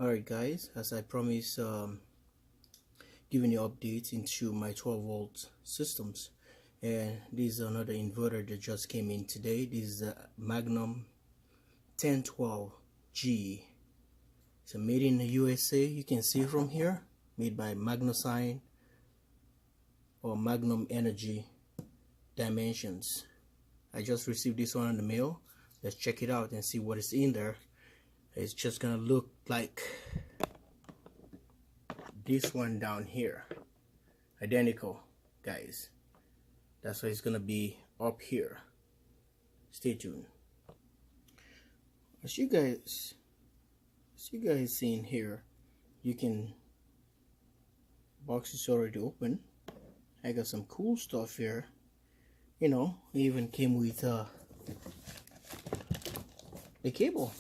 Alright guys, as I promised, giving you updates into my 12 volt systems, and this is another inverter that just came in today. This is the MAGNUM 1012G. It's made in the USA. You can see from here, made by SINE or Magnum Energy Dimensions. I just received this one in the mail. Let's check it out and see what is in there. It's just gonna look like this one down here, identical, guys. That's why it's gonna be up here. Stay tuned. As you guys seen here, you can, box is already open. I got some cool stuff here. You know, it even came with the cable.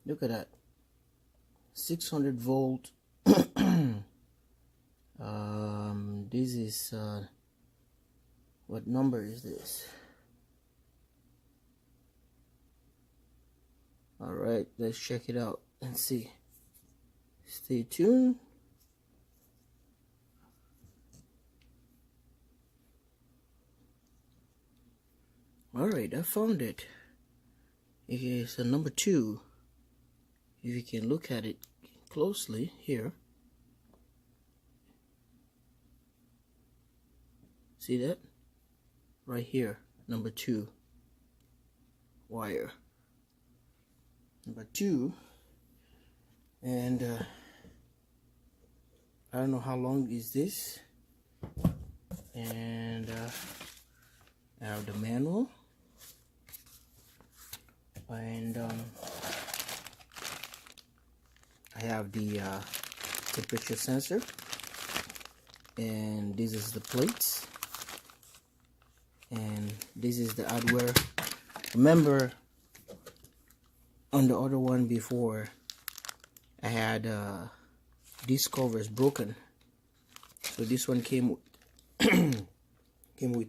Look at that, 600 volt. This is what number is this? All right, let's check it out and see. Stay tuned. All right, I found it. It is a number 2. If you can look at it closely here, see that right here, number 2 wire, number 2. And I don't know how long is this. And I have the manual, and I have the temperature sensor, and this is the plates, and this is the hardware. Remember, on the other one before, I had these covers broken, so this one came with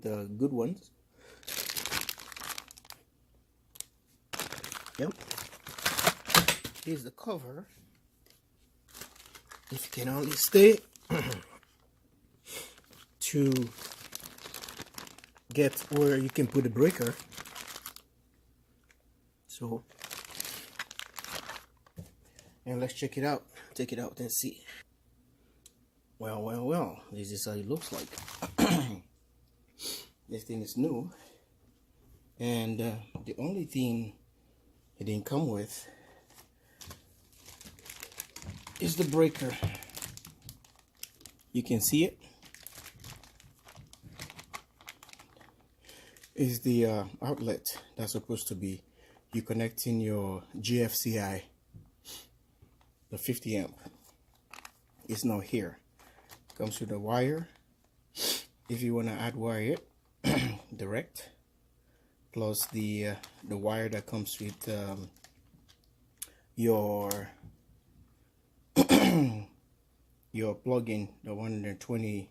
the good ones. Yep, here's the cover. If you can only stay to get where you can put a breaker. So, and let's check it out. Take it out and see. Well, this is how it looks like. This thing is new, and the only thing it didn't come with is the breaker. You can see it. Is the outlet that's supposed to be you connecting your GFCI, the 50 amp. It's not here. Comes with a wire. If you want to add wire it direct, plus the wire that comes with your your plug-in, the 120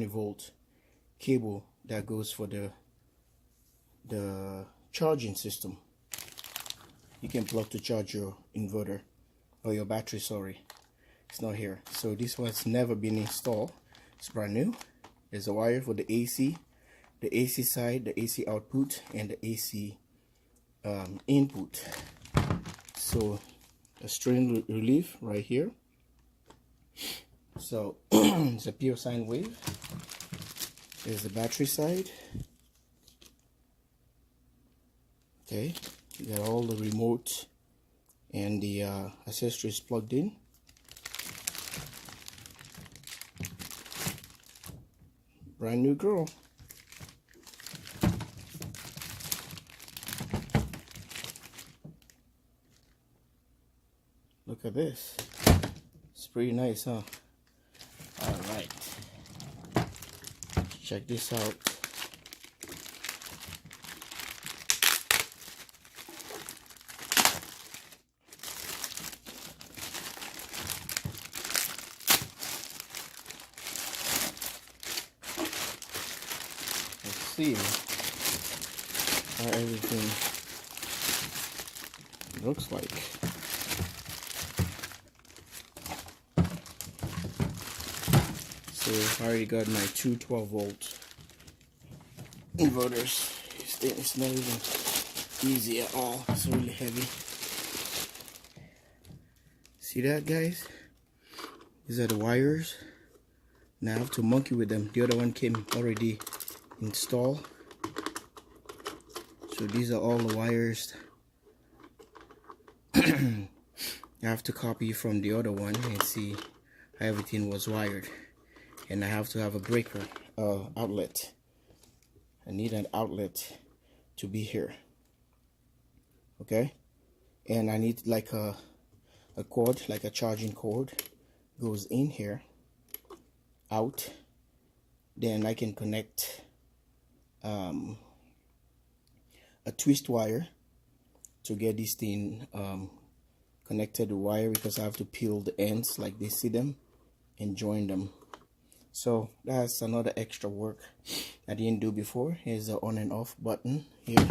volt cable that goes for the charging system. You can plug to charge your inverter or your battery. Sorry, it's not here. So this one's never been installed. It's brand new. There's a wire for the AC side, the AC output, and the AC input. So a strain relief right here. So it's a pure sine wave. There's the battery side. Okay, you got all the remote and the accessories plugged in. Brand new girl. Look at this. It's pretty nice, huh? Alright. Check this out. Let's see how everything looks like. So I already got my two 12-volt inverters. It's not even easy at all. It's really heavy. See that, guys? These are the wires. Now I have to monkey with them. The other one came already installed. So these are all the wires I have to copy from the other one and see how everything was wired. And I have to have a breaker outlet. I need an outlet to be here. Okay? And I need like a cord, like a charging cord, goes in here, out. Then I can connect a twist wire to get this thing connected to wire, because I have to peel the ends like they see them and join them. So that's another extra work I didn't do before. Here's the on and off button here.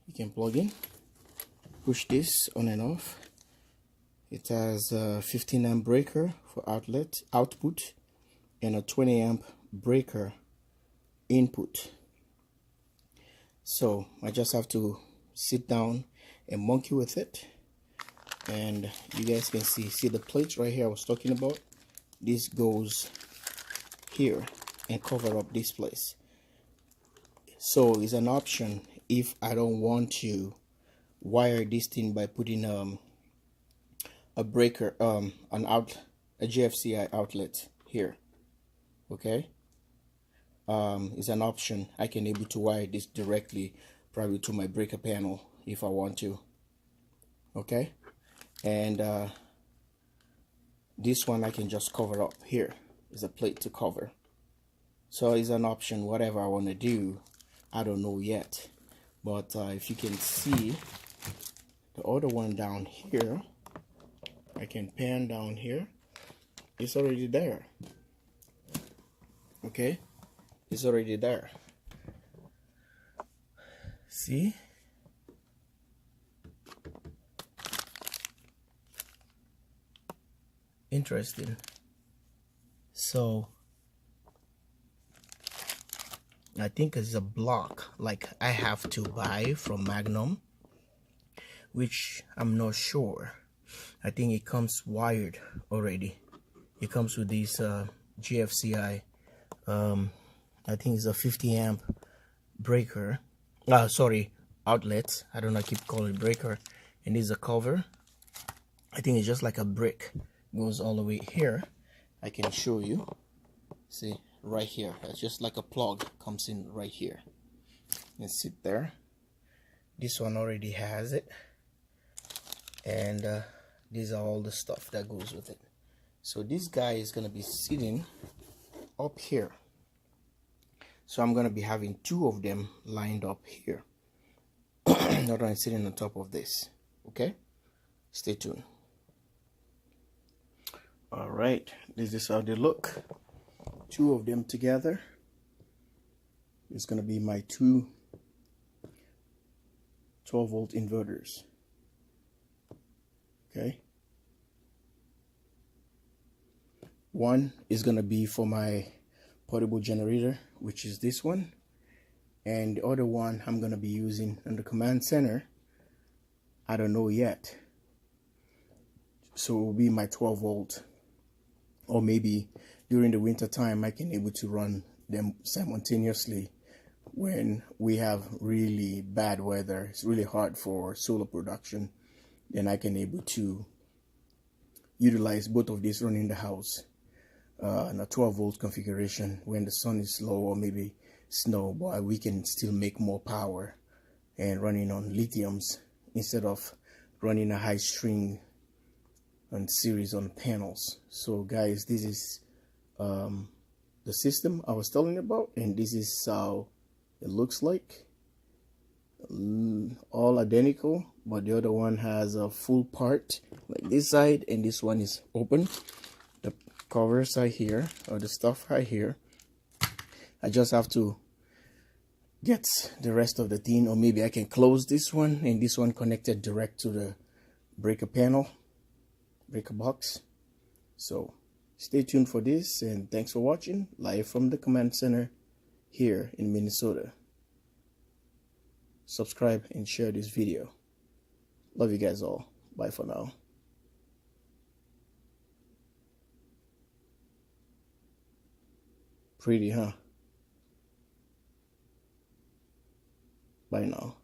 You can plug in, push this on and off. It has a 15 amp breaker for output and a 20 amp breaker input. So I just have to sit down and monkey with it, and you guys can see the plates right here I was talking about. This goes here and cover up this place. So it's an option if I don't want to wire this thing by putting a breaker, a GFCI outlet here. Okay, it's an option. I can able to wire this directly probably to my breaker panel if I want to. Okay, and this one I can just cover up. Here is a plate to cover. So it's an option, whatever I want to do. I don't know yet, but if you can see the other one down here, I can pan down here. It's already there. Okay, it's already there. See? Interesting. So I think it's a block like I have to buy from MAGNUM, which I'm not sure. I think it comes wired already. It comes with this GFCI. I think it's a 50 amp breaker. Sorry, outlet. I don't know, I keep calling it breaker. And this is a cover. I think it's just like a brick. Goes all the way here. I can show you. See, right here. It's just like a plug. Comes in right here. And sit there. This one already has it. And these are all the stuff that goes with it. So this guy is going to be sitting up here. So I'm going to be having two of them lined up here. Not only sitting on top of this. Okay? Stay tuned. Alright, this is how they look. Two of them together. It's going to be my two 12-volt inverters. Okay. One is going to be for my portable generator, which is this one. And the other one I'm going to be using in the command center. I don't know yet. So it will be my 12-volt. Or maybe during the winter time I can able to run them simultaneously when we have really bad weather. It's really hard for solar production. Then I can able to utilize both of these running the house in a 12-volt configuration when the sun is low or maybe snow, but we can still make more power and running on lithiums instead of running a high string and series on panels. So guys, this is the system I was telling you about, and this is how it looks like. All identical, but the other one has a full part like this side, and this one is open. The covers are here, or the stuff right here. I just have to gets the rest of the thing, or maybe I can close this one and this one connected direct to the breaker panel, breaker box. So stay tuned for this, and thanks for watching live from the command center here in Minnesota. Subscribe and share this video. Love you guys all. Bye for now. Pretty, huh? Bye now.